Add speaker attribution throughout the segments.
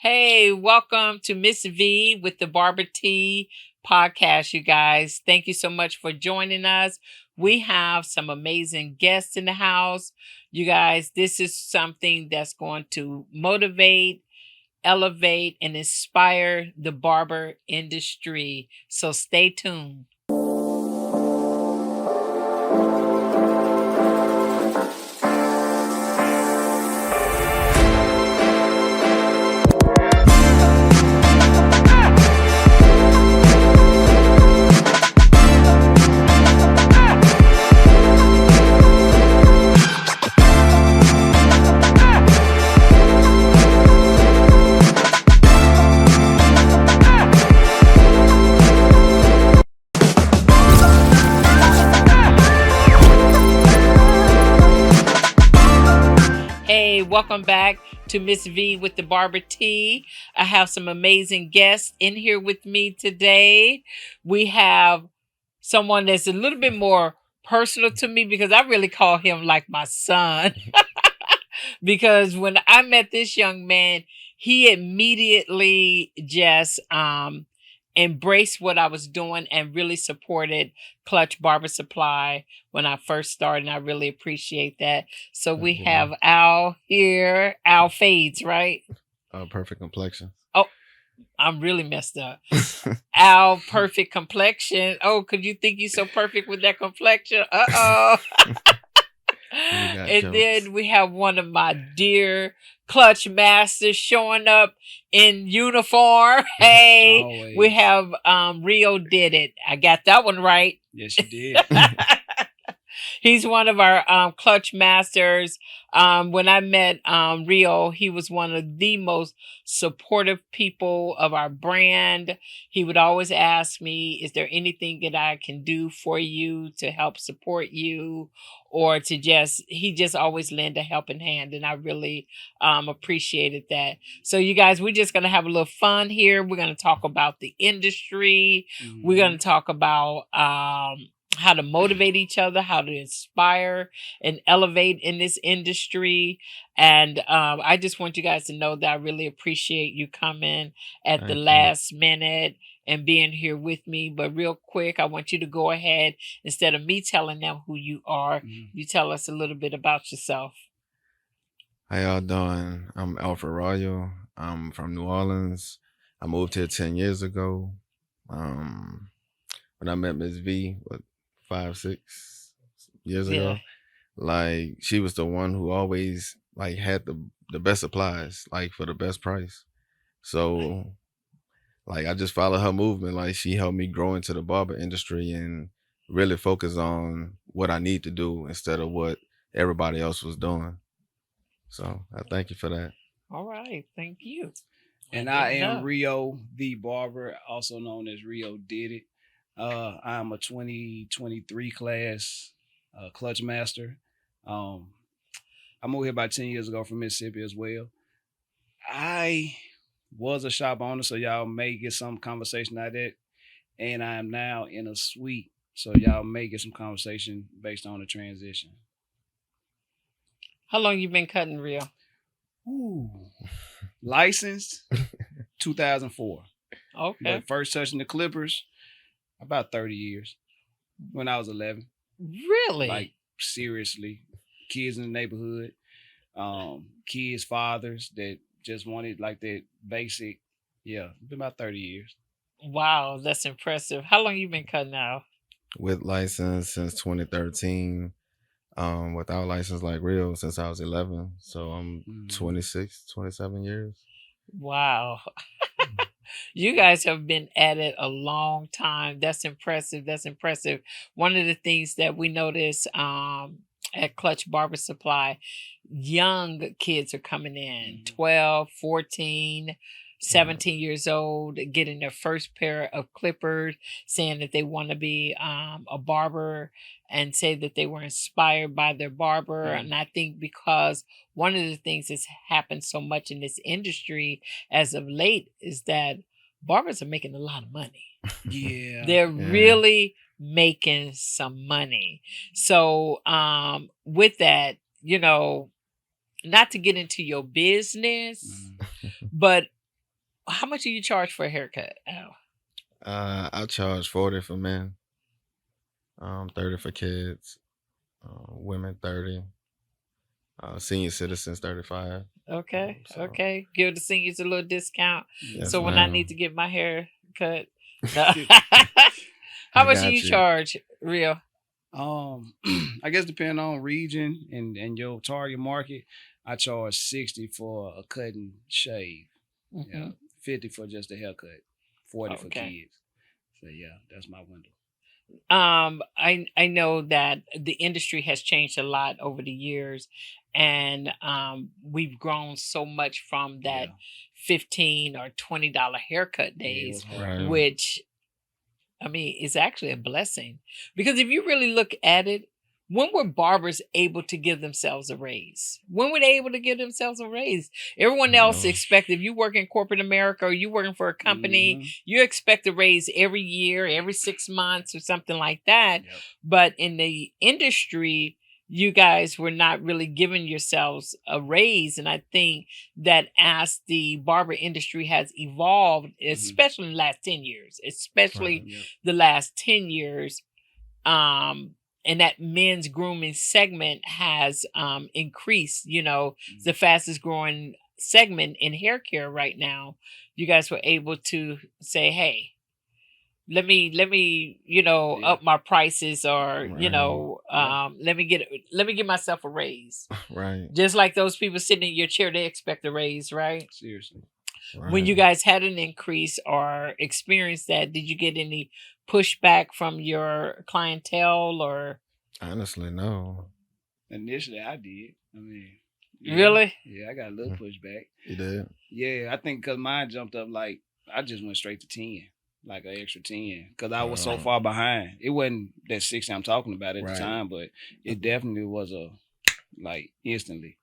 Speaker 1: Hey, welcome to Miss V with the Barber Tea podcast, you guys. Thank you so much for joining us. We have some amazing guests in the house. You guys, this is something that's going to motivate, elevate, and inspire the barber industry. So stay tuned. Hey, welcome back to Miss V with the Barber Tea. I have some amazing guests in here with me today. We have someone that's a little bit more personal to me because I really call him like my son. Because when I met this young man, he immediately just embraced what I was doing and really supported Clutch Barber Supply when I first started. And I really appreciate that. So we have Al here. Al Fades, right?
Speaker 2: Perfect complexion.
Speaker 1: Oh, I'm really messed up. Al Perfect Complexion. Oh, could you think you so perfect with that complexion? Uh-oh. And then we have one of my dear clutch masters showing up in uniform. Hey,
Speaker 3: Always.
Speaker 1: we have Rio did it. I got that one right.
Speaker 3: Yes, you did.
Speaker 1: He's one of our clutch masters. When I met Rio, he was one of the most supportive people of our brand. He would always ask me, is there anything that I can do for you to help support you? Or he just always lend a helping hand. And I really appreciated that. So you guys, we're just going to have a little fun here. We're going to talk about the industry.
Speaker 3: Mhm.
Speaker 1: We're going to talk about how to motivate each other, how to inspire and elevate in this industry. And I just want you guys to know that I really appreciate you coming at the last minute and being here with me. But real quick, I want you to go ahead, instead of me telling them who you are, you tell us a little bit about yourself.
Speaker 2: How y'all doing? I'm Alfred Royal. I'm from New Orleans. I moved here 10 years ago. When I met Miss V, 5, 6 years ago, like she was the one who always like had the best supplies, like for the best price. So like I just followed her movement. Like she helped me grow into the barber industry and really focus on what I need to do instead of what everybody else was doing. So I thank you for that.
Speaker 1: All right. Thank you.
Speaker 3: And I am Rio the Barber, also known as Rio Did It. I'm a 2023 class clutch master. I moved here about 10 years ago from Mississippi as well. I was a shop owner, so y'all may get some conversation out of that. And I am now in a suite, so y'all may get some conversation based on the transition.
Speaker 1: How long you been cutting, Rio?
Speaker 3: Ooh. Licensed 2004.
Speaker 1: Okay.
Speaker 3: But first touching the clippers about 30 years when I was 11.
Speaker 1: Really?
Speaker 3: Like seriously, kids in the neighborhood, kids, fathers that just wanted like that basic. Yeah, it's been about 30 years.
Speaker 1: Wow, that's impressive. How long you been cutting now?
Speaker 2: With license since 2013. Without license like real since I was 11. So I'm 26, 27 years.
Speaker 1: Wow. You guys have been at it a long time. That's impressive. That's impressive. One of the things that we notice at Clutch Barber Supply, young kids are coming in, 12, 14, 17 years old, getting their first pair of clippers, saying that they want to be a barber and say that they were inspired by their barber. And I think because one of the things that's happened so much in this industry as of late is that barbers are making a lot of money.
Speaker 3: Yeah.
Speaker 1: They're really making some money. So with that, you know, not to get into your business, but How much do you charge for a haircut, Al?
Speaker 2: I charge 40 for men, 30 for kids, women 30, senior citizens 35.
Speaker 1: Okay,
Speaker 2: So
Speaker 1: okay. Give the seniors a little discount.
Speaker 2: yes,
Speaker 1: So when I need
Speaker 2: ma'am.
Speaker 1: to get my hair cut, no. How
Speaker 2: I
Speaker 1: much do
Speaker 2: got
Speaker 1: you
Speaker 2: you.
Speaker 1: charge, Real?
Speaker 3: I guess depending on region and your target market, I charge 60 for a cut and shave.
Speaker 1: Hmm.
Speaker 3: Yeah, 50 for just a haircut, 40 for
Speaker 1: Okay.
Speaker 3: kids. So yeah, that's my window.
Speaker 1: I know that the industry has changed a lot over the years, and we've grown so much from that
Speaker 3: Yeah,
Speaker 1: $15 or $20 haircut
Speaker 3: yeah, it
Speaker 1: days,
Speaker 3: was hard.
Speaker 2: Right.
Speaker 1: which I mean is actually a blessing because if you really look at it, when were barbers able to give themselves a raise? When were they able to give themselves a raise? Everyone else
Speaker 2: No.
Speaker 1: expect if you work in corporate America or you working for a company,
Speaker 3: Mhm.
Speaker 1: you expect a raise every year, every 6 months or something like that.
Speaker 3: Yep.
Speaker 1: But in the industry, you guys were not really giving yourselves a raise. And I think that as the barber industry has evolved, especially in the last 10 years, especially
Speaker 2: Right.
Speaker 3: Yep.
Speaker 1: the last 10 years, um and that men's grooming segment has increased. It's the fastest growing segment in hair care right now. You guys were able to say, hey, let me
Speaker 3: Yeah.
Speaker 1: up my prices, or
Speaker 2: Right.
Speaker 3: Yeah.
Speaker 1: let me give myself a raise.
Speaker 2: Right.
Speaker 1: Just like those people sitting in your chair, they expect a raise, right?
Speaker 3: Seriously.
Speaker 1: When you
Speaker 2: Right.
Speaker 1: guys had an increase or experienced that, did you get any pushback from your clientele or
Speaker 2: Honestly, no.
Speaker 3: Initially, I did. I mean, yeah,
Speaker 1: really?
Speaker 3: yeah, I got a little pushback.
Speaker 2: You did?
Speaker 3: Yeah, I think because mine jumped up like I just went straight to 10, like an extra 10, because I was so
Speaker 2: Uh,
Speaker 3: far behind. It wasn't that 60 I'm talking about at the
Speaker 2: Right.
Speaker 3: time, but it definitely was like instantly.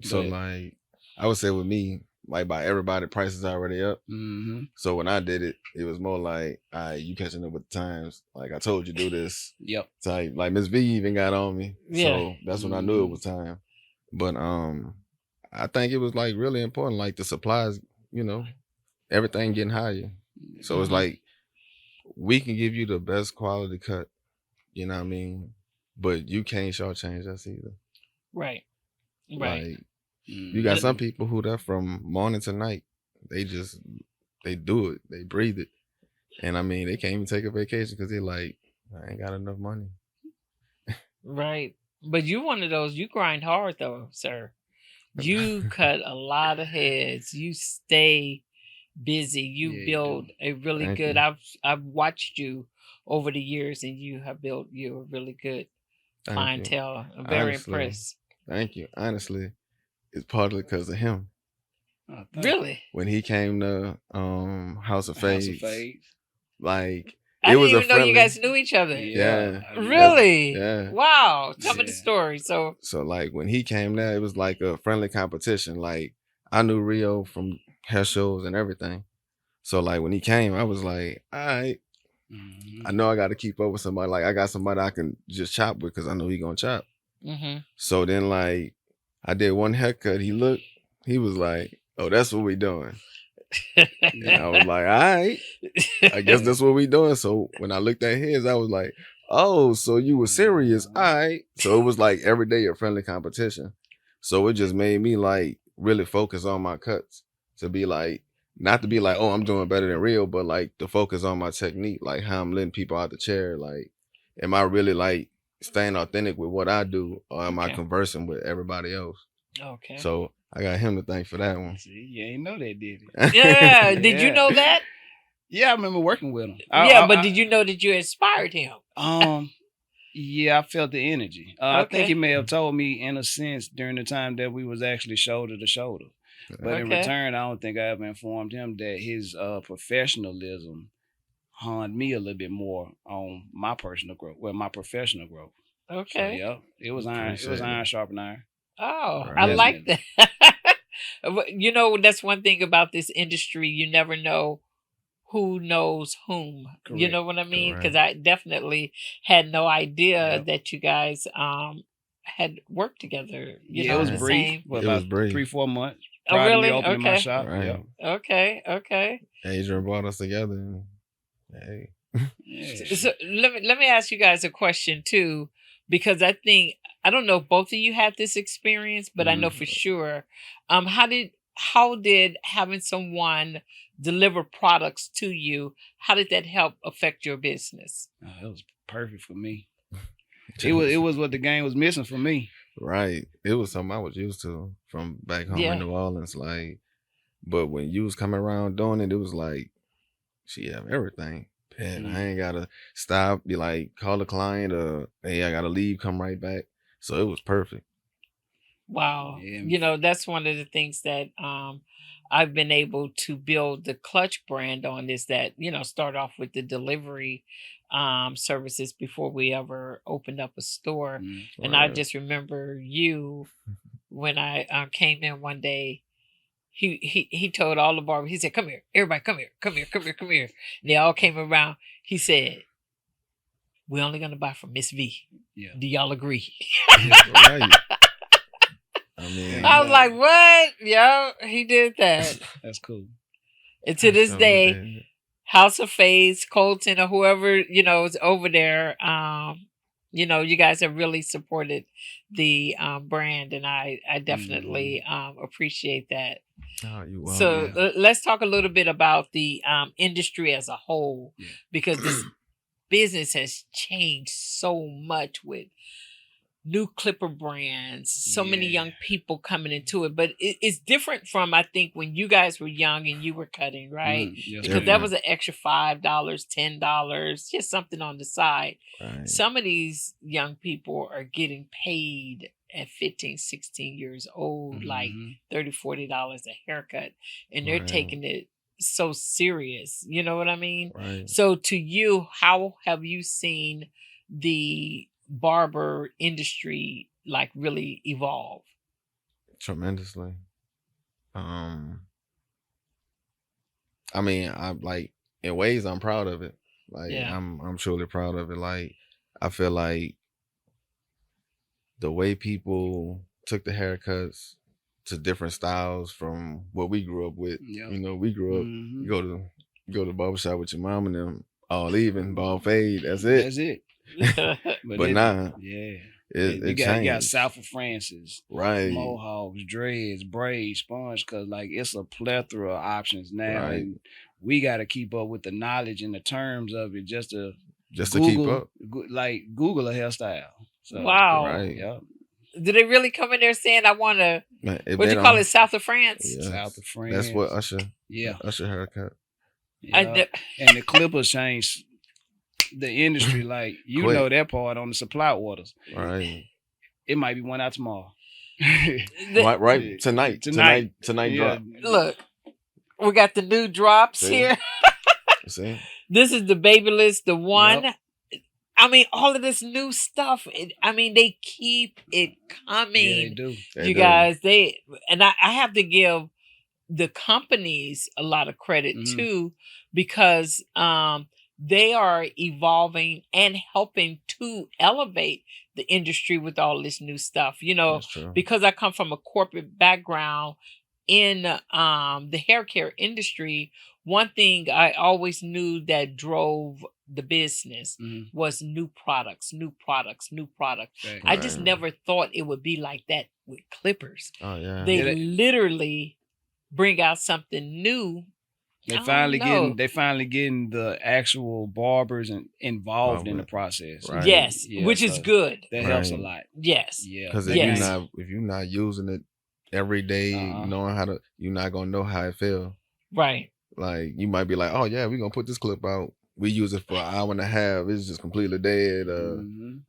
Speaker 2: So
Speaker 3: But
Speaker 2: like I would say with me, like by everybody, price is already up.
Speaker 3: mhm,
Speaker 2: So when I did it, it was more like, all right, you catching up with the times. Like I told you, do this.
Speaker 3: yep,
Speaker 2: Type. Like Miss V even got on me.
Speaker 1: Yeah.
Speaker 2: So that's when I knew it was time. But I think it was like really important. Like the supplies, everything getting higher. So it's
Speaker 1: Mhm.
Speaker 2: like we can give you the best quality cut, you know what I mean? But you can't shortchange us either.
Speaker 1: Right.
Speaker 2: Like
Speaker 3: Mm-hmm.
Speaker 2: you got some people who there from morning to night. They do it. They breathe it. And I mean, they can't even take a vacation because they're like, I ain't got enough money.
Speaker 1: Right. But you one of those, you grind hard though, sir. You cut a lot of heads. You stay busy. You
Speaker 3: Yeah, you
Speaker 1: build
Speaker 3: do.
Speaker 1: a really
Speaker 2: Thank
Speaker 1: good
Speaker 2: you.
Speaker 1: I've watched you over the years and you have built you a really good
Speaker 2: Thank you.
Speaker 1: clientele. I'm very
Speaker 2: Honestly,
Speaker 1: impressed.
Speaker 2: thank you. Honestly, it's partly because of him.
Speaker 3: Oh, thank
Speaker 1: Really?
Speaker 2: When he came to House of
Speaker 3: you. House of
Speaker 2: Fades,
Speaker 3: Fades.
Speaker 2: like
Speaker 1: I
Speaker 2: it
Speaker 1: didn't
Speaker 2: was a
Speaker 1: even know you
Speaker 2: friendly.
Speaker 1: guys knew each other.
Speaker 3: Yeah,
Speaker 2: Yeah.
Speaker 1: Really?
Speaker 2: Yeah.
Speaker 1: Wow. Tell me the
Speaker 3: Yeah.
Speaker 1: story. So
Speaker 2: So like when he came there, it was like a friendly competition. Like I knew Rio from hair shows and everything. So like when he came, I was like, all right, I know I got to keep up with somebody. Like I got somebody I can just chop with because I know he gonna chop.
Speaker 1: mm-hmm.
Speaker 2: So then like I did one haircut. He was like, oh, that's what we doing. And I was like, all right, I guess that's what we doing. So when I looked at his, I was like, oh, so you were serious. All right. So it was like every day a friendly competition. So it just made me like really focus on my cuts to be like, not to be like, oh, I'm doing better than real, but like to focus on my technique, like how I'm letting people out the chair. Like, am I really like staying authentic with what I do, or am I
Speaker 1: Okay.
Speaker 2: conversing with everybody else?
Speaker 1: Okay.
Speaker 2: So I got him to thank for that one.
Speaker 3: See, you ain't know that, did it?
Speaker 1: Yeah. Did you know that?
Speaker 3: Yeah, I remember working with him.
Speaker 1: But did you know that you inspired him?
Speaker 3: Yeah, I felt the energy. I think
Speaker 1: Okay.
Speaker 3: he may have told me in a sense during the time that we was actually shoulder to shoulder. But in
Speaker 1: Okay.
Speaker 3: return, I don't think I ever informed him that his professionalism honed me a little bit more on my personal growth, my professional growth. So
Speaker 1: Okay.
Speaker 3: yeah, it was iron. It was
Speaker 2: Appreciate
Speaker 3: iron
Speaker 2: it.
Speaker 3: sharpening iron.
Speaker 1: Oh,
Speaker 2: Right.
Speaker 1: I like
Speaker 3: Definitely.
Speaker 1: that. That's one thing about this industry. You never know who knows whom. You
Speaker 3: Correct.
Speaker 1: know what I mean? Because
Speaker 2: Correct.
Speaker 1: I definitely had no idea
Speaker 3: Yep.
Speaker 1: that you guys had worked together.
Speaker 3: Yeah, it
Speaker 1: in
Speaker 3: was
Speaker 1: the
Speaker 3: brief,
Speaker 1: same.
Speaker 3: but
Speaker 2: It was
Speaker 3: about
Speaker 2: brief.
Speaker 3: 3-4 months.
Speaker 1: Oh,
Speaker 3: prior to me
Speaker 1: really?
Speaker 3: opening my
Speaker 1: Okay.
Speaker 3: shop.
Speaker 2: Right.
Speaker 1: Okay. Okay.
Speaker 2: Adrian brought us together. And, hey.
Speaker 3: Yeah.
Speaker 1: So let me ask you guys a question too, because I don't know if both of you had this experience, but I know for sure. How did having someone deliver products to you, how did that help affect your business?
Speaker 3: It was perfect for me. It was what the game was missing for me.
Speaker 2: Right. It was something I was used to from back home in New Orleans. Like, but when you was coming around doing it, it was like she have everything. And I ain't gotta stop, be like, call the client or hey, I gotta leave, come right back. So it was perfect.
Speaker 1: Wow.
Speaker 3: Yeah.
Speaker 1: That's one of the things that I've been able to build the Clutch brand on is that, start off with the delivery services before we ever opened up a store. And I just remember you when I came in one day. He told all the barbers, he said, "Come here, everybody, come here, come here, come here, come here." And they all came around. He said, "We're only gonna buy from Miss V.
Speaker 3: Yeah.
Speaker 1: Do y'all agree?"
Speaker 2: Right. I mean,
Speaker 1: I was like, "What?" Yo, he did that.
Speaker 3: That's cool.
Speaker 1: And to this day, House of Faith, Colton, or whoever is over there, you guys have really supported the brand, and I definitely appreciate that.
Speaker 2: Oh, you
Speaker 1: So let's talk a little bit about the industry as a whole, because this business has changed so much with new clipper brands, so many young people coming into it. But it's different from, I think, when you guys were young and you were cutting, right? Because that was an extra $5, $10, just something on the side.
Speaker 2: Right.
Speaker 1: Some of these young people are getting paid at 15, 16 years old, like $30, $40 a haircut, and they're taking it so serious. You know what I mean?
Speaker 2: Right.
Speaker 1: So to you, how have you seen the barber industry like really evolve?
Speaker 2: Tremendously. I mean, I'm like, in ways I'm proud of it. Like I'm truly proud of it. Like I feel like the way people took the haircuts to different styles from what we grew up with. We grew up, you go to the barbershop with your mom and them all even, ball fade, that's it.
Speaker 3: That's it.
Speaker 2: but nah.
Speaker 3: Yeah.
Speaker 2: It
Speaker 3: you got South of Francis,
Speaker 2: right?
Speaker 3: Mohawks, dreads, braids, sponge, because like it's a plethora of options now,
Speaker 2: right.
Speaker 3: and we got to keep up with the knowledge and the terms of it just to
Speaker 2: Google, keep up.
Speaker 3: Like Google a hairstyle. So,
Speaker 1: wow.
Speaker 2: Right.
Speaker 3: Yeah.
Speaker 1: Did they really come in there saying, "I want to"? What you call it? South of France.
Speaker 2: Yes.
Speaker 3: South of France.
Speaker 2: That's what Usher.
Speaker 3: Yeah.
Speaker 2: Usher haircut.
Speaker 3: Yeah. And the clippers changed the industry, like
Speaker 2: Quick.
Speaker 3: know that part on the supply orders.
Speaker 2: Right.
Speaker 3: It might be one out tomorrow.
Speaker 2: right. Tonight drop.
Speaker 1: Look, we got the new drops here.
Speaker 2: See?
Speaker 1: This is the Babyliss, the one. Yep. I mean, all of this new stuff. They keep it coming.
Speaker 3: Yeah, they do.
Speaker 1: You guys, I have to give the companies a lot of credit too, because they are evolving and helping to elevate the industry with all this new stuff. Because I come from a corporate background in the hair care industry, one thing I always knew that drove the business was new products. Okay. I just never thought it would be like that with clippers.
Speaker 2: Oh yeah.
Speaker 1: They literally bring out something new.
Speaker 3: They finally getting the actual barbers involved in the process.
Speaker 1: Right. Yes, which is good.
Speaker 3: That helps a lot.
Speaker 1: Yes.
Speaker 3: Yeah.
Speaker 2: Because if you're not using it every day, knowing how to, you're not gonna know how it feels.
Speaker 1: Right.
Speaker 2: Like you might be like, oh yeah, we're gonna put this clip out. We use it for an hour and a half. It's just completely dead or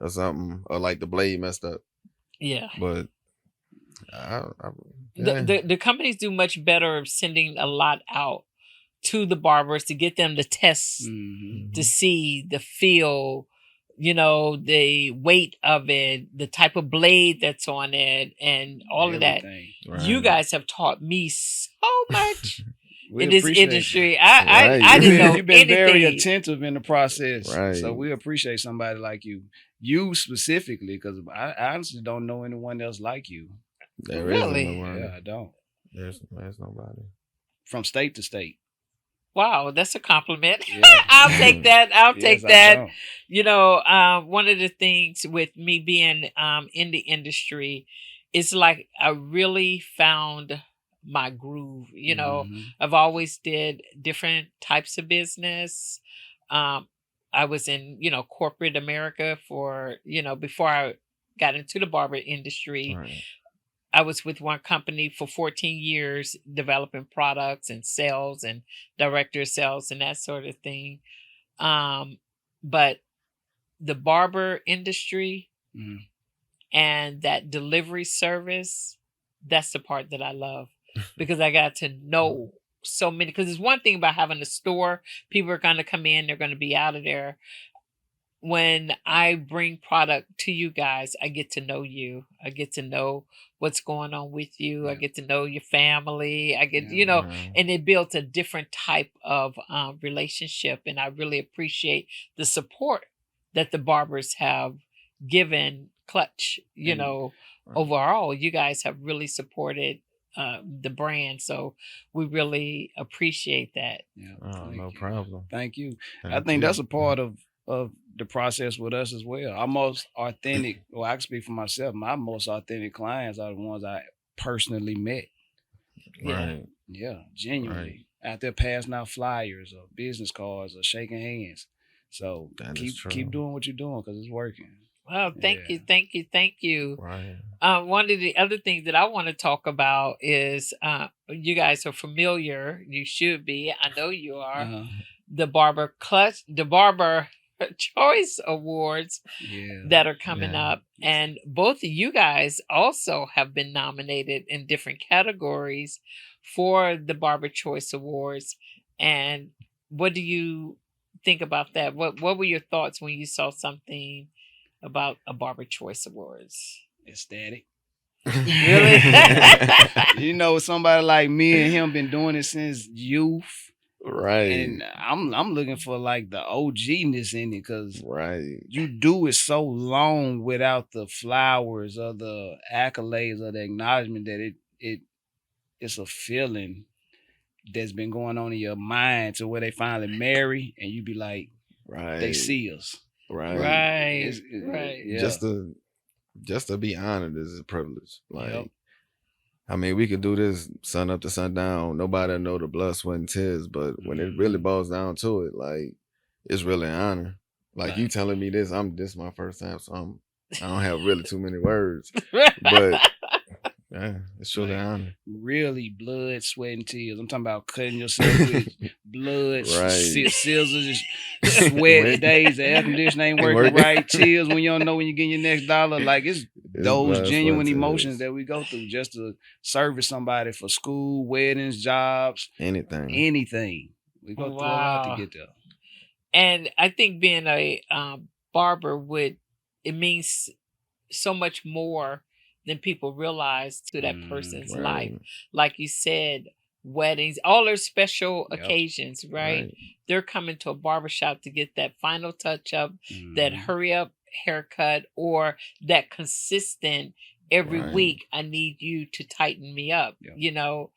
Speaker 2: something, or like the blade messed up.
Speaker 1: Yeah.
Speaker 2: But
Speaker 1: the companies do much better of sending a lot out to the barbers to get them to test to see the feel, the weight of it, the type of blade that's on it, and all of that. Right. You guys have taught me so much. In this industry, I didn't know
Speaker 3: you've been
Speaker 1: anything.
Speaker 3: Very attentive in the process,
Speaker 2: right.
Speaker 3: So we appreciate somebody like you specifically, because I honestly don't know anyone else like you.
Speaker 2: There
Speaker 1: really?
Speaker 3: Yeah, I don't.
Speaker 2: There's nobody.
Speaker 3: From state to state.
Speaker 1: Wow, that's a compliment.
Speaker 3: Yeah.
Speaker 1: I'll take that. I'll take
Speaker 3: Yes, I
Speaker 1: that.
Speaker 3: know.
Speaker 1: You know, one of the things with me being in the industry is like I really found my groove. You know,
Speaker 3: Mhm.
Speaker 1: I've always did different types of business. Um, I was in, you know, corporate America for, you know, before I got into the barber industry.
Speaker 2: Right.
Speaker 1: I was with one company for 14 years developing products and sales and director of sales and that sort of thing. But the barber industry
Speaker 3: Mhm.
Speaker 1: and that delivery service, that's the part that I love because I got to know so many. Because it's one thing about having a store, people are going to come in, they're going to be out of there. When I bring product to you guys, I get to know you. I get to know what's going on with you. I
Speaker 3: Yeah.
Speaker 1: get to know your family. I get,
Speaker 3: Yeah.
Speaker 1: you know,
Speaker 2: Wow.
Speaker 1: and it builds a different type of relationship. And I really appreciate the support that the barbers have given Clutch, you
Speaker 3: And
Speaker 1: know,
Speaker 2: Right.
Speaker 1: overall. You guys have really supported the brand. So we really appreciate that.
Speaker 3: yeah,
Speaker 2: Oh,
Speaker 3: thank
Speaker 2: no
Speaker 3: you.
Speaker 2: problem.
Speaker 3: Thank you. I
Speaker 2: Thank
Speaker 3: think
Speaker 2: you.
Speaker 3: that's a part of the process with us as well. Our most authentic, well, I can speak for myself. My most authentic clients are the ones I personally met.
Speaker 1: Yeah.
Speaker 2: Right.
Speaker 3: Yeah, genuinely out there passing out flyers or business cards or shaking hands. So
Speaker 2: That is
Speaker 3: keep
Speaker 2: true.
Speaker 3: doing what you're doing because it's working.
Speaker 1: Well, thank
Speaker 3: Yeah.
Speaker 1: you, thank you, thank you.
Speaker 2: Right.
Speaker 1: One of the other things that I want to talk about is you guys are familiar. You should be. I know you are.
Speaker 3: Uh-huh.
Speaker 1: The Barber Choice Awards
Speaker 3: Yeah.
Speaker 1: that are coming
Speaker 2: Yeah.
Speaker 1: up, and both of you guys also have been nominated in different categories for the Barber Choice Awards. And what do you think about that? What were your thoughts when you saw something about a Barber Choice Awards?
Speaker 3: Ecstatic.
Speaker 1: Really?
Speaker 3: You know, somebody like me and him been doing it since youth.
Speaker 2: Right.
Speaker 3: And I'm looking for like the OG-ness in it because
Speaker 2: Right.
Speaker 3: you do it so long without the flowers or the accolades or the acknowledgement that it's a feeling that's been going on in your mind to where they finally marry and you be like,
Speaker 2: Right.
Speaker 3: they see us.
Speaker 2: Right.
Speaker 1: Right. Right.
Speaker 3: Yeah.
Speaker 2: Just to be honored is a privilege. Like,
Speaker 3: Yep.
Speaker 2: I mean, we could do this sun up to sundown. Nobody know the blood, sweat, and tears. But when it really boils down to it, like, it's really an honor. Like, you
Speaker 3: Right.
Speaker 2: telling me this, this my first time, so I don't have really too many words. But yeah, it's truly an honor.
Speaker 3: Really blood, sweat, and tears. I'm talking about cutting yourself with blood,
Speaker 2: Right.
Speaker 3: scissors, sweat days, the air conditioning ain't working right, tears when you don't know when you're getting your next dollar. Like it's those
Speaker 2: blood, sweat,
Speaker 3: genuine
Speaker 2: and
Speaker 3: emotions
Speaker 2: tears.
Speaker 3: that we go through just to service somebody for school, weddings, jobs,
Speaker 2: Anything.
Speaker 3: We go through a lot to
Speaker 1: Wow.
Speaker 3: get there.
Speaker 1: And I think being a barber it means so much more than people realize to that person's life.
Speaker 2: Right.
Speaker 1: Like you said, weddings, all their special
Speaker 3: Yep.
Speaker 1: occasions, right?
Speaker 2: Right.
Speaker 1: They're coming to a barbershop to get that final touch up, that
Speaker 3: Mhm.
Speaker 1: hurry up haircut, or that consistent every
Speaker 2: Right.
Speaker 1: week, I need you to tighten me up.
Speaker 3: Yep.
Speaker 1: You know,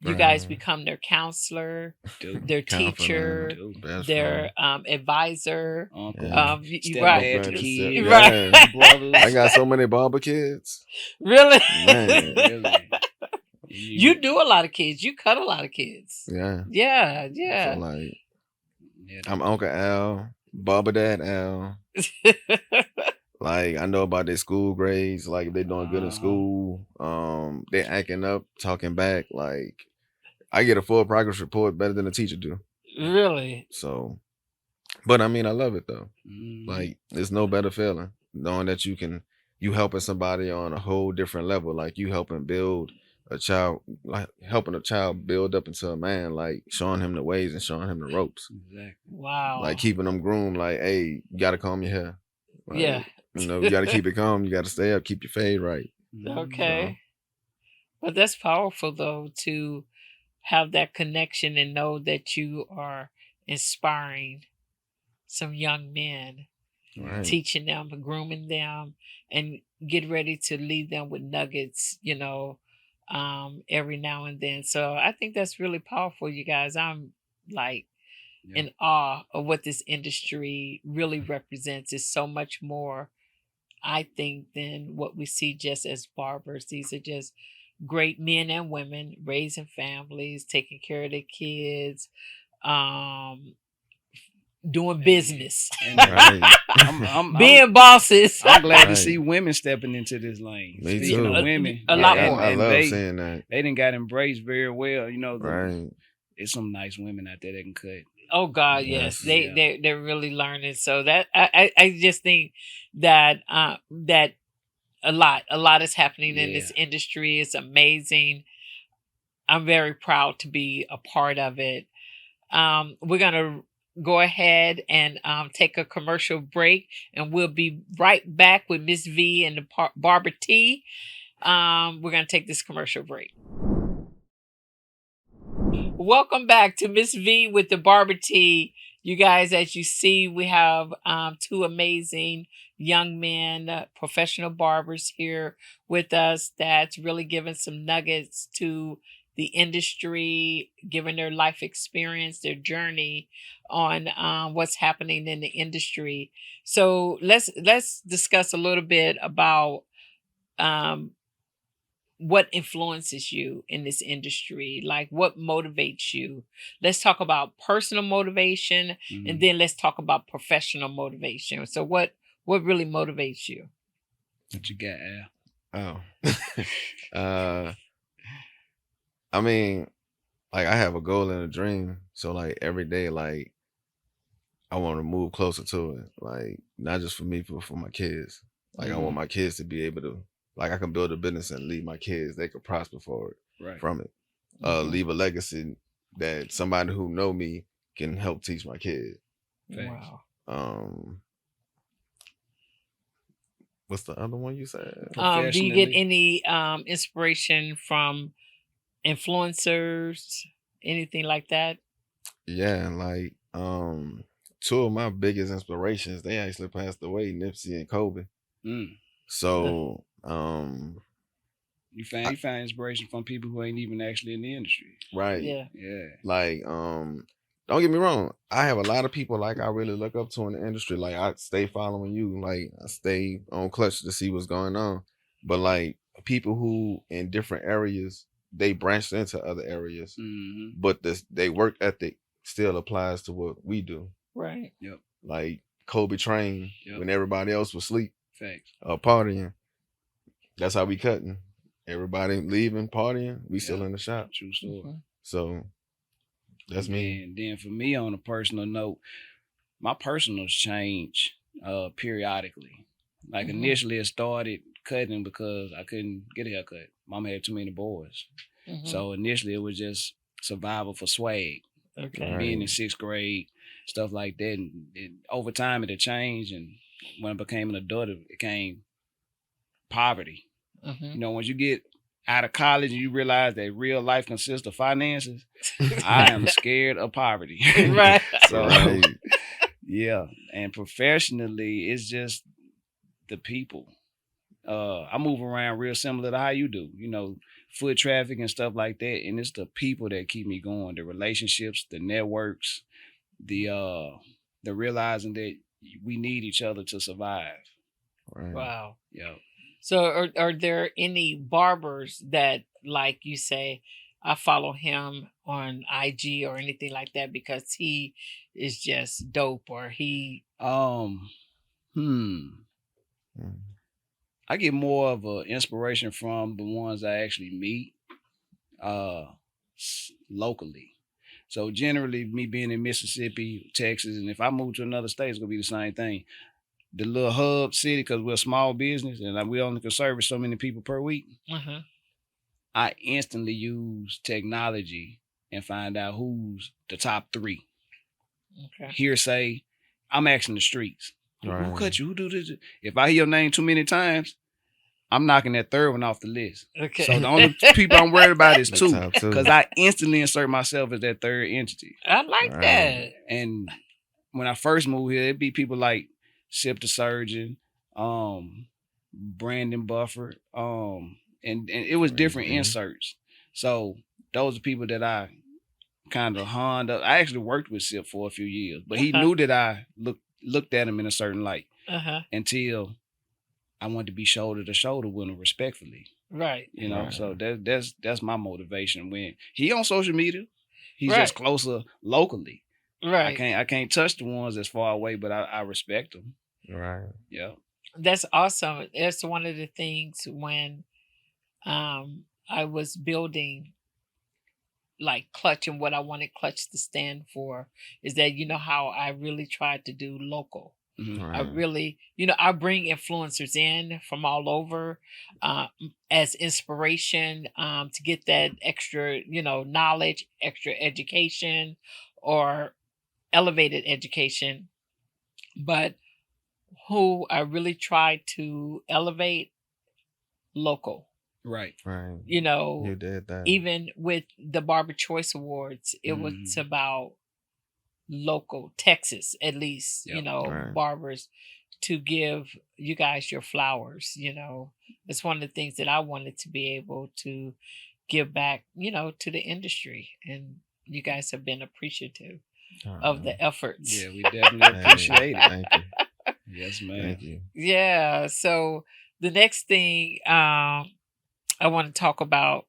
Speaker 1: you
Speaker 2: Right.
Speaker 1: guys become their counselor,
Speaker 3: Dude,
Speaker 1: their
Speaker 2: Confidant,
Speaker 1: teacher,
Speaker 2: best
Speaker 1: their
Speaker 2: friend.
Speaker 1: advisor.
Speaker 3: uncle,
Speaker 2: Yeah.
Speaker 1: You
Speaker 3: stepdad to
Speaker 1: right.
Speaker 3: kids,
Speaker 1: Right.
Speaker 2: Yeah.
Speaker 3: brothers.
Speaker 2: I got so many barber kids.
Speaker 1: Really?
Speaker 2: Man.
Speaker 3: Really.
Speaker 1: You do a lot of kids. You cut a lot of kids.
Speaker 2: Yeah.
Speaker 1: Yeah,
Speaker 2: So
Speaker 1: yeah.
Speaker 2: like,
Speaker 3: Yeah,
Speaker 2: I'm Uncle Al, Barber Dad Al. Like, I know about their school grades. Like, if they doing good in school, they acting up, talking back. Like, I get a full progress report better than the teacher do.
Speaker 1: Really?
Speaker 2: So, but I mean, I love it though.
Speaker 3: Mhm.
Speaker 2: Like, there's no better feeling knowing that you helping somebody on a whole different level. Like, you helping build a child, like helping a child build up into a man, like showing him the ways and showing him the ropes.
Speaker 3: Exactly.
Speaker 1: Wow.
Speaker 2: Like keeping them groomed. Like, hey, you got to comb your hair. Like,
Speaker 1: Yeah.
Speaker 2: You know, you got to keep it calm. You got to stay up, keep your fade right.
Speaker 1: Okay. But that's powerful though, to have that connection and know that you are inspiring some young men,
Speaker 2: Right.
Speaker 1: teaching them, grooming them, and get ready to leave them with nuggets, you know, every now and then. So I think that's really powerful, you guys. I'm like in awe of what this industry really represents. It's so much more, I think, than what we see just as barbers. These are just great men and women raising families, taking care of their kids, um, doing business,
Speaker 2: Right.
Speaker 1: being bosses.
Speaker 3: I'm glad to
Speaker 2: Right.
Speaker 3: see women stepping into this lane.
Speaker 2: Me
Speaker 3: Speaking
Speaker 2: too.
Speaker 3: of women,
Speaker 1: A lot
Speaker 2: Like,
Speaker 1: more.
Speaker 2: I love
Speaker 3: they,
Speaker 2: seeing that.
Speaker 3: They didn't got embraced very well. You know,
Speaker 2: Right.
Speaker 3: it's some nice women out there that can cut.
Speaker 1: Oh God,
Speaker 2: Yes.
Speaker 1: yes,
Speaker 3: Yeah.
Speaker 1: they're really learning. So that I just think that that a lot is happening in this industry. It's amazing. I'm very proud to be a part of it. We're gonna go ahead and take a commercial break, and we'll be right back with Miss V and the Barber Tea. We're gonna take this commercial break. Welcome back to Miss V with the Barber Tea. You guys, as you see, we have two amazing young men, professional barbers here with us that's really giving some nuggets to the industry, giving their life experience, their journey on what's happening in the industry. So let's discuss a little bit about um, what influences you in this industry, like what motivates you. Let's talk about personal motivation, and then let's talk about professional motivation. So what really motivates you?
Speaker 3: What you got, Al?
Speaker 2: Oh. I mean, like, I have a goal and a dream. So like every day, like, I want to move closer to it. Like, not just for me, but for my kids. Like, I want my kids to be able to, like, I can build a business and leave my kids, they could prosper for it, from it. Leave a legacy that somebody who know me can help teach my kids.
Speaker 1: Wow.
Speaker 2: What's the other one you said?
Speaker 1: Do you get any inspiration from influencers, anything like that?
Speaker 2: Yeah, like two of my biggest inspirations, they actually passed away, Nipsey and Kobe. So
Speaker 3: you find inspiration from people who ain't even actually in the industry.
Speaker 2: Right.
Speaker 1: Yeah.
Speaker 2: Like, don't get me wrong, I have a lot of people like I really look up to in the industry. Like, I stay following you, like I stay on Clutch to see what's going on. But like people who in different areas, they branched into other areas, but they work ethic still applies to what we do.
Speaker 1: Right.
Speaker 3: Yep.
Speaker 2: Like Kobe trained when everybody else was asleep,
Speaker 3: facts,
Speaker 2: partying. That's how we cutting. Everybody leaving, partying, we still in the shop.
Speaker 3: True story.
Speaker 2: So that's me.
Speaker 3: And then for me, on a personal note, my personals change periodically. Like initially, it started cutting because I couldn't get a haircut. Mama had too many boys. So initially, it was just survival for swag.
Speaker 1: Okay.
Speaker 3: Being in 6th grade, stuff like that. And over time, it had changed. And when I became an adult, it became poverty. You know, once you get out of college and you realize that real life consists of finances, I am scared of poverty.
Speaker 1: Right.
Speaker 3: So, yeah. And professionally, it's just the people. I move around real similar to how you do, you know, foot traffic and stuff like that. And it's the people that keep me going, the relationships, the networks, the realizing that we need each other to survive.
Speaker 2: Right.
Speaker 1: Wow.
Speaker 3: Yeah.
Speaker 1: So are there any barbers that, like you say, I follow him on IG or anything like that because he is just dope, or he
Speaker 3: I get more of an inspiration from the ones I actually meet locally. So generally, me being in Mississippi, Texas, and if I move to another state, it's gonna be the same thing. The little hub city, because we're a small business and we only can service so many people per week. I instantly use technology and find out who's the top 3.
Speaker 1: Okay.
Speaker 3: Hearsay, I'm asking the streets.
Speaker 2: Right.
Speaker 3: Who cut you? Who do this? If I hear your name too many times, I'm knocking that 3rd one off the list.
Speaker 1: Okay.
Speaker 3: So the only people I'm worried about is 2,
Speaker 2: top 2.
Speaker 3: because I instantly insert myself as that 3rd entity.
Speaker 1: I like that.
Speaker 3: And when I first moved here, it'd be people like Sip the Surgeon, Brandon Buffer, and it was different
Speaker 2: Mhm.
Speaker 3: inserts. So those are people that I kind of honned up. I actually worked with Sip for a few years, but he knew that I looked at him in a certain light until I wanted to be shoulder to shoulder with him respectfully.
Speaker 1: Right.
Speaker 3: You know,
Speaker 2: Right.
Speaker 3: so that's my motivation. When he on social media, he's just closer locally.
Speaker 1: Right.
Speaker 3: I can't touch the ones that's far away, but I respect them.
Speaker 2: Right.
Speaker 3: Yeah.
Speaker 1: That's awesome. That's one of the things when I was building like Clutch and what I wanted Clutch to stand for is that you know how I really tried to do local.
Speaker 3: Mhm.
Speaker 1: I really, I bring influencers in from all over as inspiration to get that extra, knowledge, extra education, or elevated education. But who I really try to elevate local.
Speaker 3: Right.
Speaker 2: Right.
Speaker 1: You
Speaker 2: did that.
Speaker 1: even with the Barber Choice Awards, it was about local Texas, at least,
Speaker 2: Right.
Speaker 1: barbers to give you guys your flowers. It's one of the things that I wanted to be able to give back, to the industry. And you guys have been appreciative of the efforts.
Speaker 3: Yeah, we definitely appreciate it.
Speaker 2: Thank you.
Speaker 3: Yes, ma'am.
Speaker 2: Thank you.
Speaker 1: Yeah. So the next thing I want to talk about,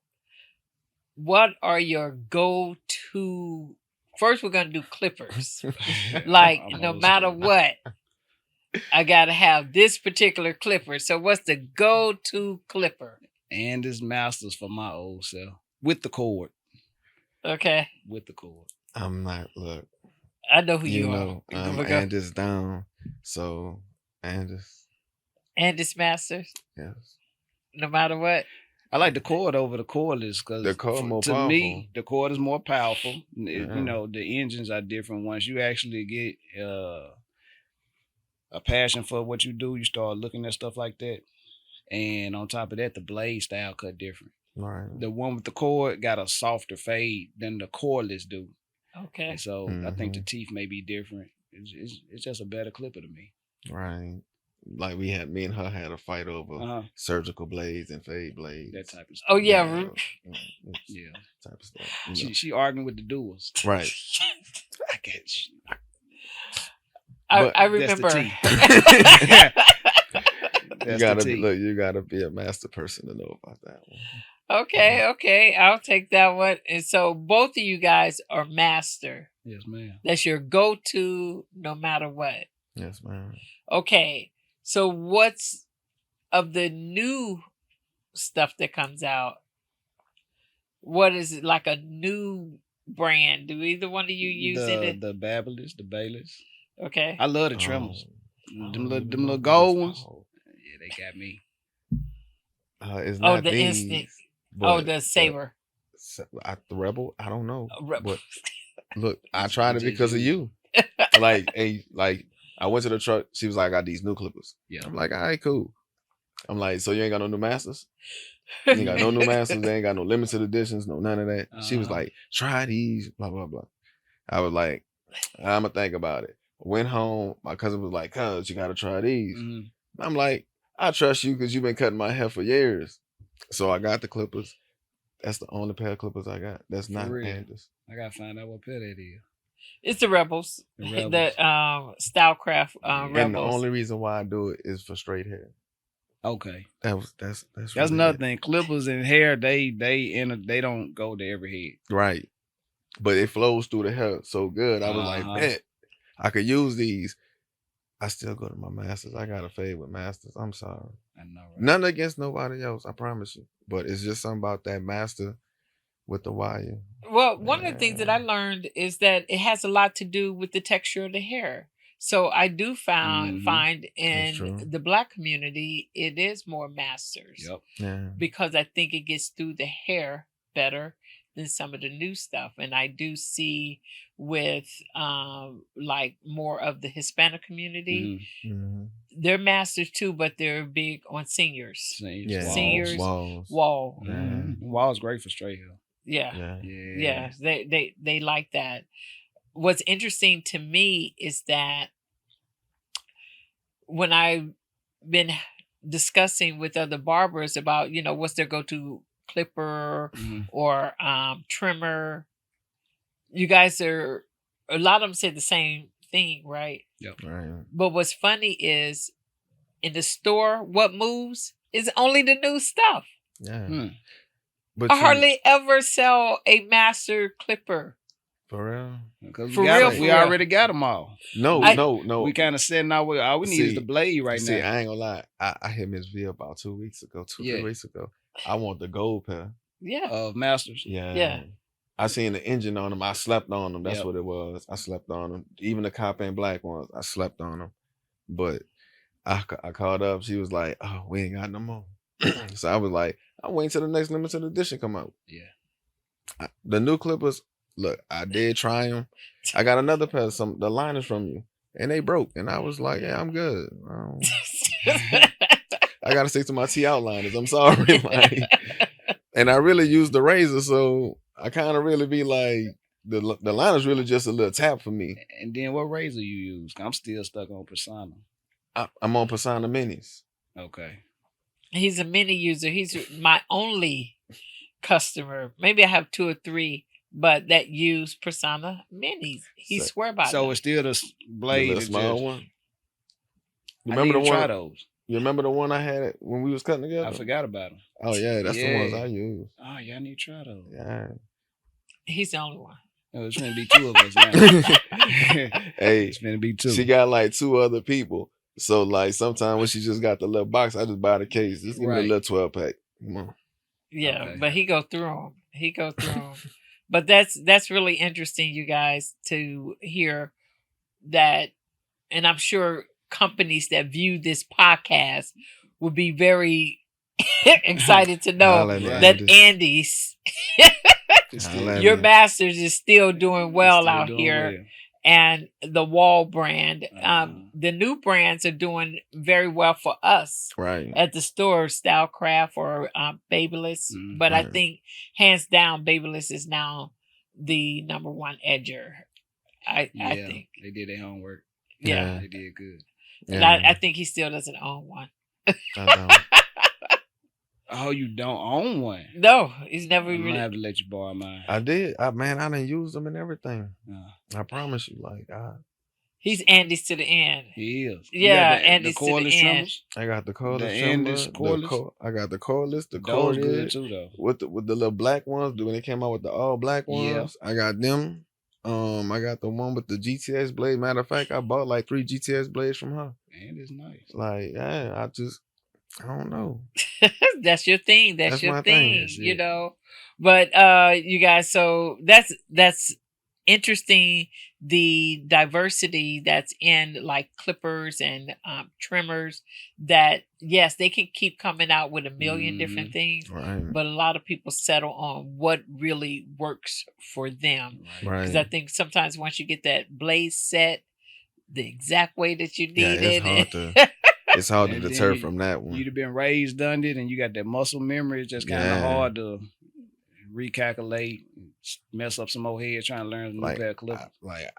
Speaker 1: what are your go-to? First, we're going to do clippers. Like, no matter what, I got to have this particular clipper. So what's the go-to clipper?
Speaker 3: And this Masters for my old self. With the cord.
Speaker 1: Okay.
Speaker 3: With the cord.
Speaker 2: I'm not, look.
Speaker 1: I know who you
Speaker 2: know,
Speaker 1: are.
Speaker 2: I'm Andis down. So, Andis.
Speaker 1: Andis Masters?
Speaker 2: Yes.
Speaker 1: No matter what?
Speaker 3: I like the cord over the cordless because
Speaker 2: the cord more
Speaker 3: to
Speaker 2: powerful.
Speaker 3: me, the cord is more powerful. You know, the engines are different. Once you actually get a passion for what you do, you start looking at stuff like that. And on top of that, the blade style cut different.
Speaker 2: Right.
Speaker 3: The one with the cord got a softer fade than the cordless do.
Speaker 1: Okay.
Speaker 3: And so I think the teeth may be different. It's just a better clipper to me.
Speaker 2: Right. Like me and her had a fight over surgical blades and fade blades.
Speaker 3: That type of stuff.
Speaker 1: Oh yeah.
Speaker 3: Yeah.
Speaker 2: Type of stuff.
Speaker 3: She arguing with the doers.
Speaker 2: Right.
Speaker 3: I get you.
Speaker 1: I remember.
Speaker 2: You gotta be a master person to know about that one.
Speaker 1: Okay, I'll take that one. And so both of you guys are master.
Speaker 3: Yes, ma'am.
Speaker 1: That's your go-to no matter what.
Speaker 2: Yes, ma'am.
Speaker 1: Okay, so what's of the new stuff that comes out? What is it, like a new brand? Do either one of you use it?
Speaker 3: The Babblers, the Baylors.
Speaker 1: Okay.
Speaker 3: I love the Tremors. Them little gold ones. Yeah, they got me.
Speaker 2: It's not
Speaker 1: the
Speaker 2: these,
Speaker 1: instant.
Speaker 2: but
Speaker 1: The Saber.
Speaker 2: The Rebel. I don't know. But look, I tried it because of you. like I went to the truck. She was like, "I got these new clippers."
Speaker 3: Yeah.
Speaker 2: I'm like, "All right, cool." I'm like, "So you ain't got no new masters? You ain't got no new masters. They ain't got no limited editions, no none of that." She was like, "Try these." Blah blah blah. I was like, "I'm gonna think about it." Went home. My cousin was like, "Cuz, you gotta try these." I'm like, "I trust you because you've been cutting my hair for years." So I got the clippers. That's the only pair of clippers I got. That's not Andis.
Speaker 3: I gotta find out what pair that is.
Speaker 1: It's the Rebels. The Stylecraft Rebels.
Speaker 2: And the only reason why I do it is for straight hair.
Speaker 3: Okay.
Speaker 2: That's
Speaker 3: really another thing. Clippers and hair, they don't go to every head.
Speaker 2: Right. But it flows through the hair so good. I was like, bet I could use these. I still go to my masters. I got a fade with masters. I'm sorry.
Speaker 3: I know. Right?
Speaker 2: Nothing against nobody else. I promise you. But it's just something about that master with the wire.
Speaker 1: Well, one of the things that I learned is that it has a lot to do with the texture of the hair. So I do find in the Black community, it is more masters.
Speaker 3: Yep.
Speaker 2: Yeah.
Speaker 1: Because I think it gets through the hair better than some of the new stuff. And I do see with like more of the Hispanic community, they're masters too, but they're big on seniors.
Speaker 2: Yeah.
Speaker 1: Seniors. Wall.
Speaker 3: Wall's great for straight hair.
Speaker 1: Yeah. They like that. What's interesting to me is that when I've been discussing with other barbers about, what's their go-to clipper or trimmer. You guys are, a lot of them said the same thing, right?
Speaker 3: Yep.
Speaker 2: Right.
Speaker 1: But what's funny is in the store, what moves is only the new stuff.
Speaker 2: Yeah. But
Speaker 1: I hardly ever sell a master clipper.
Speaker 2: For real?
Speaker 3: Because
Speaker 1: we
Speaker 3: already got them all.
Speaker 2: No.
Speaker 3: We kind of setting our way. All we need is the blade right now.
Speaker 2: I ain't gonna lie. I hit Miss V about 2 weeks ago, 3 weeks ago. I want the gold pair.
Speaker 1: Yeah.
Speaker 3: Of Masters.
Speaker 1: Yeah.
Speaker 2: I seen the engine on them. I slept on them. That's what it was. I slept on them. Even the copper and black ones, I slept on them. But I called up. She was like, "Oh, we ain't got no more." So I was like, "I'm waiting till the next limited edition come out."
Speaker 3: Yeah.
Speaker 2: The new clippers. Look, I did try them. I got another pair of the liners from you, and they broke. And I was like, "Yeah, I'm good." I gotta stick to my T outliners. I'm sorry, and I really use the razor, so I kind of really be like, the liner's really just a little tap for me.
Speaker 3: And then what razor you use? I'm still stuck on Persona.
Speaker 2: I'm on Persona Minis.
Speaker 3: Okay.
Speaker 1: He's a mini user. He's my only customer. Maybe I have 2 or 3, but that use Persona Minis. He swear by
Speaker 3: So
Speaker 1: them.
Speaker 3: it's still the blade.
Speaker 2: The small one.
Speaker 3: You remember the one? Try those.
Speaker 2: You remember the one I had when we was cutting together?
Speaker 3: I forgot about them.
Speaker 2: Oh yeah, that's the ones I use.
Speaker 3: Oh yeah, I need to try those.
Speaker 2: Yeah.
Speaker 1: He's the only one.
Speaker 3: Oh, it's gonna be 2 of us now.
Speaker 2: Hey,
Speaker 3: it's gonna be 2.
Speaker 2: She got like 2 other people. So like sometimes when she just got the little box, I just buy the case. Just give me a little 12 pack. Come on.
Speaker 1: Yeah, but he go through them. But that's really interesting, you guys, to hear that, and I'm sure companies that view this podcast will be very excited to know that Andy's your Masters is still doing well out here. Well. And the Wall brand, the new brands are doing very well for us,
Speaker 2: right,
Speaker 1: at the store, Stylecraft or Babyliss. But I think hands down, Babyliss is now the number 1 edger. I think
Speaker 3: they did their homework.
Speaker 1: Yeah,
Speaker 3: they did good.
Speaker 1: And I think he still doesn't own one.
Speaker 2: I don't.
Speaker 3: Oh, you don't own one?
Speaker 1: No, he's never
Speaker 3: even.
Speaker 1: really.
Speaker 3: I have to let you borrow mine.
Speaker 2: I did. I done used them and everything. I promise you,
Speaker 1: he's Andy's to the end.
Speaker 3: He is.
Speaker 1: Yeah, Andy's to the end.
Speaker 2: I got the cordless trimmer. I got the cordless. The cordless good too, though. With the little black ones. When they came out with the all black ones, I got them. I got the one with the GTX blade. Matter of fact, I bought like 3 GTX blades from her.
Speaker 3: And it's nice.
Speaker 2: I don't know.
Speaker 1: That's your thing. That's your thing. You know. But you guys, so that's interesting, the diversity that's in like clippers and trimmers, that yes, they can keep coming out with a million different things, but a lot of people settle on what really works for them. Because I think sometimes once you get that blade set the exact way that you need
Speaker 2: it's hard to deter from that one.
Speaker 3: You'd have been raised under it, and you got that muscle memory. It's just kind of hard to recalculate, mess up some old head trying to learn new pair of clippers.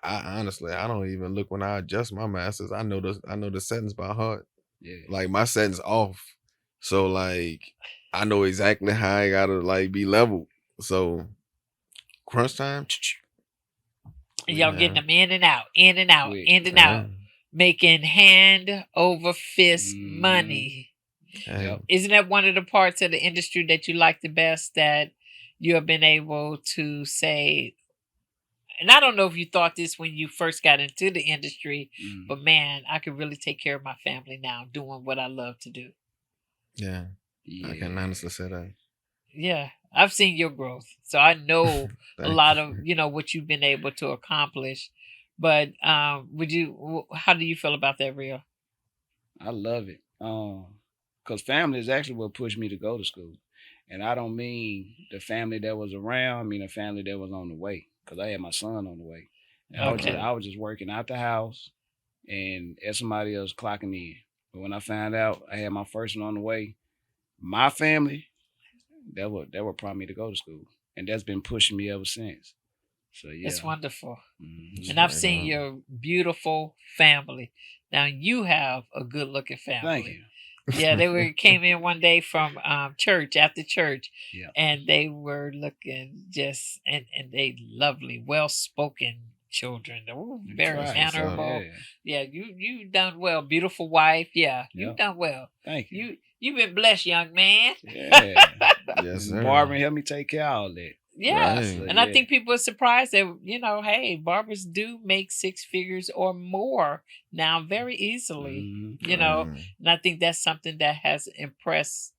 Speaker 2: I honestly, I don't even look when I adjust my masters. I know the settings by heart. Yeah. Like my settings off, so like I know exactly how I gotta like be leveled. So crunch time,
Speaker 1: y'all getting them in and out, making hand over fist money. Isn't that one of the parts of the industry that you like the best, that you have been able to say, and I don't know if you thought this when you first got into the industry, but man, I can really take care of my family now doing what I love to do.
Speaker 2: Yeah. I can honestly say that.
Speaker 1: Yeah. I've seen your growth, so I know a lot of, what you've been able to accomplish. But how do you feel about that, Rio?
Speaker 3: I love it. Because family is actually what pushed me to go to school. And I don't mean the family that was around, I mean the family that was on the way. Because I had my son on the way. And I was just working out the house and as somebody else clocking in. But when I found out I had my first one on the way, my family, that would prompt me to go to school. And that's been pushing me ever since. So yeah.
Speaker 1: It's wonderful. And I've seen your beautiful family. Now you have a good looking family.
Speaker 3: Thank you.
Speaker 1: Yeah, they came in one day from church after church,
Speaker 3: Yeah.
Speaker 1: and they were looking just and they lovely, well spoken children. They were very
Speaker 3: Right.
Speaker 1: mannerable.
Speaker 3: Yeah.
Speaker 1: Yeah, you done well, beautiful wife. Yeah, you
Speaker 3: Yeah.
Speaker 1: done well.
Speaker 3: Thank you.
Speaker 1: You've been blessed, young man.
Speaker 3: Yeah.
Speaker 2: Yes, sir.
Speaker 3: Barbering helped me take care of all that.
Speaker 1: Yeah,
Speaker 2: Right.
Speaker 3: So,
Speaker 1: and I think people are surprised that hey, barbers do make six figures or more now very easily.
Speaker 3: Mhm.
Speaker 1: And I think that's something that has impressed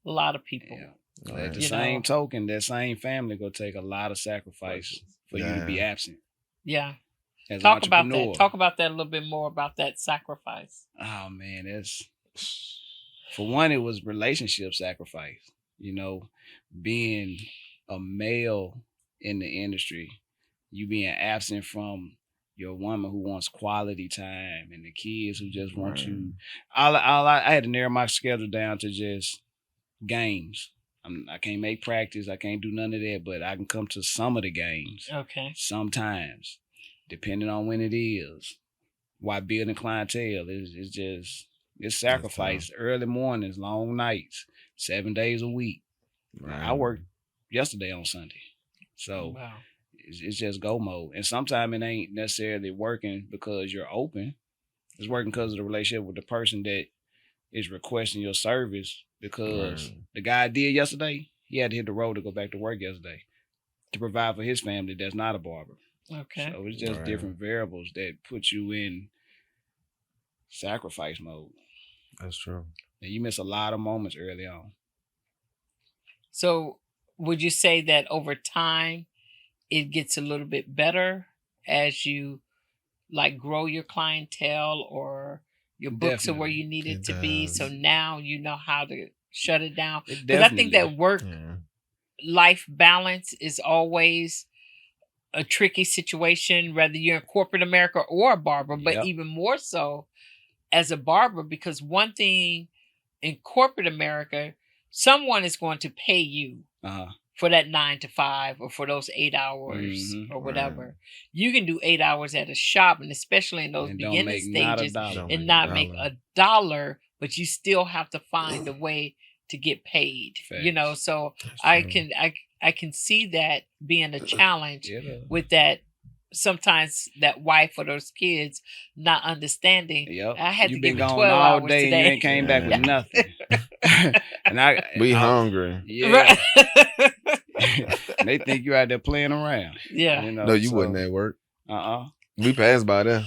Speaker 1: a lot of people.
Speaker 3: Yeah.
Speaker 2: Right.
Speaker 3: At the
Speaker 1: You
Speaker 3: same
Speaker 1: know.
Speaker 3: token, that same family gonna take a lot of sacrifice for you to be
Speaker 2: Yeah.
Speaker 3: absent.
Speaker 1: Yeah.
Speaker 3: As
Speaker 1: Talk
Speaker 3: an
Speaker 1: about that.
Speaker 3: entrepreneur.
Speaker 1: Talk about that a little bit more about that sacrifice.
Speaker 3: Oh man, that's for one, it was relationship sacrifice. You know, being a male in the industry, you being absent from your woman who wants quality time and the kids who just want you. I had to narrow my schedule down to just games. I can't make practice. I can't do none of that, but I can come to some of the games.
Speaker 1: Okay.
Speaker 3: Sometimes, depending on when it is. Why building clientele is just it's sacrifice. Early mornings, long nights, 7 days a week.
Speaker 2: Right.
Speaker 3: I worked yesterday on Sunday, so
Speaker 1: Wow.
Speaker 3: it's just go mode. And sometimes it ain't necessarily working because you're open. It's working because of the relationship with the person that is requesting your service. Because the guy I did yesterday, he had to hit the road to go back to work yesterday to provide for his family that's not a barber.
Speaker 1: Okay.
Speaker 3: So it's just different variables that put you in sacrifice mode.
Speaker 2: That's true.
Speaker 3: And you miss a lot of moments early on.
Speaker 1: So would you say that over time it gets a little bit better as you like grow your clientele or your books are where you need it to be? So now you know how to shut it down. Because I think that work life balance is always a tricky situation, whether you're in corporate America or a barber, but even more so as a barber, because one thing in corporate America, someone is going to pay you for that 9 to 5 or for those 8 hours or whatever. You can do 8 hours at a shop, and especially in those beginning stages, and not make a dollar, but you still have to find a way to get paid. So I can see that being a challenge with that. Sometimes that wife or those kids not understanding. I had to give you 12
Speaker 3: all
Speaker 1: hours
Speaker 3: day
Speaker 1: today.
Speaker 3: And you ain't came back with nothing. And
Speaker 2: we hungry.
Speaker 3: Yeah. And they think you out there playing around.
Speaker 1: Yeah.
Speaker 2: No, you wasn't at work. We passed by there.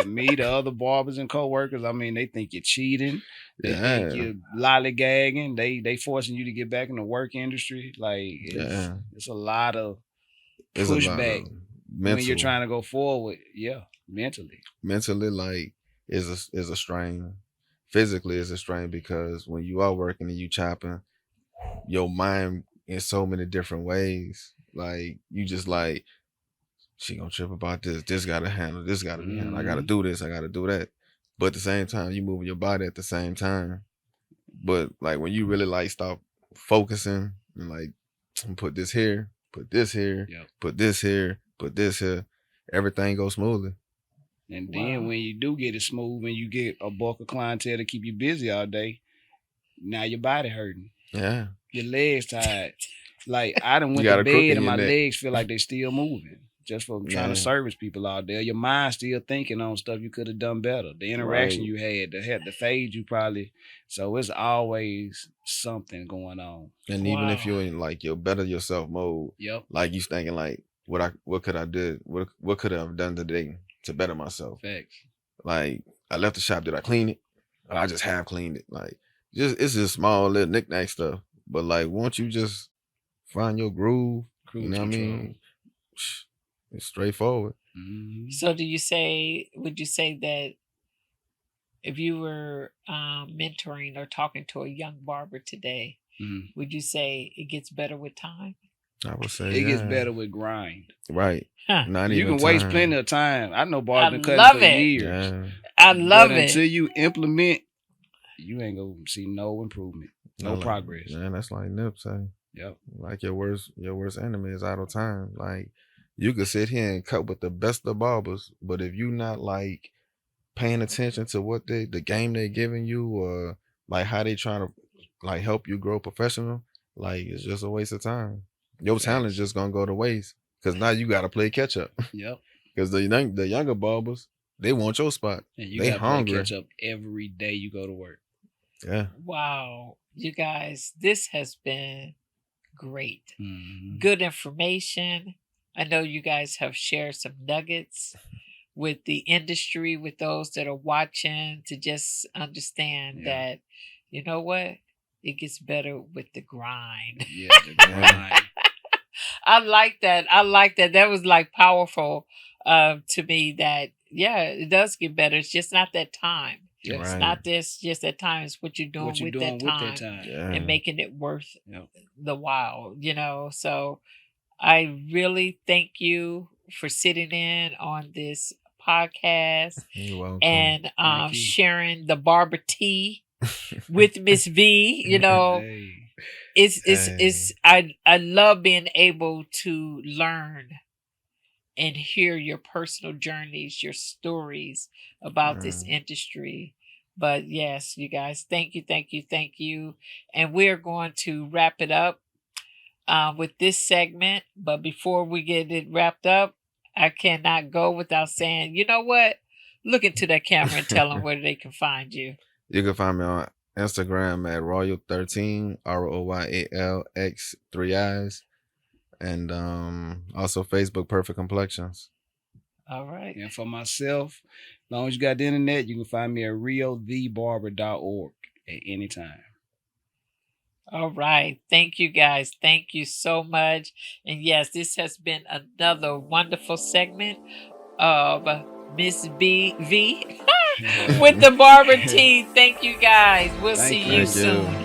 Speaker 3: Me, the other barbers and co-workers, I mean, they think you're cheating. They think you're lollygagging. They forcing you to get back in the work industry. Like, it's a lot of pushback when you're trying to go forward. Mentally,
Speaker 2: like is a strain. Physically is a strain because when you are working and you chopping, your mind in so many different ways. Like you just like, she gonna trip about this. This gotta handle. This gotta be handled. I gotta do this. I gotta do that. But at the same time, you moving your body at the same time. But like when you really like stop focusing and like put this here, put this here, put this here, put this here, everything goes smoothly.
Speaker 3: And then when you do get it smooth and you get a bulk of clientele to keep you busy all day, now your body hurting.
Speaker 2: Yeah.
Speaker 3: Your legs tired. Like I done went to bed and my legs feel like they still moving. Just from trying to service people out there. Your mind still thinking on stuff you could have done better. The interaction you had, the fade you probably. So it's always something going on.
Speaker 2: And even if you're in like your better yourself mode, like you thinking like, what could I do? What could I have done today to better myself?
Speaker 3: Facts.
Speaker 2: Like I left the shop, did I clean it? Or I just have cleaned it. Like it's just small little knick-knack stuff. But like once you just find your groove, you know what I mean? It's straightforward.
Speaker 1: So would you say that if you were mentoring or talking to a young barber today, would you say it gets better with time?
Speaker 2: I would say
Speaker 3: it gets better with grind.
Speaker 2: Right. Not
Speaker 3: you
Speaker 2: even
Speaker 3: can waste
Speaker 2: time.
Speaker 3: plenty of time. I know barbers been cutting for years.
Speaker 2: Yeah.
Speaker 1: I love it.
Speaker 3: Until you implement, you ain't gonna see no improvement, no progress.
Speaker 2: Man, that's like Nip say.
Speaker 3: Yep.
Speaker 2: Like your worst enemy is idle time. Like you could sit here and cut with the best of barbers, but if you not like paying attention to what the game they're giving you, or like how they trying to like help you grow professional, like it's just a waste of time. Your talent's just gonna go to waste because now you gotta play catch up.
Speaker 3: Yep.
Speaker 2: Because the younger barbers, they want your spot.
Speaker 3: And you
Speaker 2: they
Speaker 3: gotta
Speaker 2: hungry.
Speaker 3: play catch up every day you go to work.
Speaker 2: Yeah.
Speaker 1: Wow, you guys, this has been great.
Speaker 3: Mm-hmm.
Speaker 1: Good information. I know you guys have shared some nuggets with the industry, with those that are watching, to just understand that, you know what, it gets better with the grind.
Speaker 3: Yeah, the grind.
Speaker 1: I like that. I like that. That was like powerful to me. That it does get better. It's just not that time.
Speaker 3: Yeah.
Speaker 1: It's not this just that time. It's what you're doing, with that time, and making it worth the while. You know. So I really thank you for sitting in on this podcast.
Speaker 2: You're welcome.
Speaker 1: And sharing the Barber Tea with Miss V. You know.
Speaker 3: Hey.
Speaker 1: It's I love being able to learn and hear your personal journeys, your stories about this industry. But yes, you guys, thank you. And we're going to wrap it up with this segment. But before we get it wrapped up, I cannot go without saying, you know what? Look into that camera and tell them where they can find you.
Speaker 2: You can find me on Instagram at Royal13, ROYALX 3 eyes, and also Facebook Perfect Complexions.
Speaker 1: All right.
Speaker 3: And for myself, as long as you got the internet, you can find me at riothebarber.org at any time.
Speaker 1: All right. Thank you, guys. Thank you so much. And yes, this has been another wonderful segment of Miss V with the Barber Tea. Thank you, guys. We'll see you soon.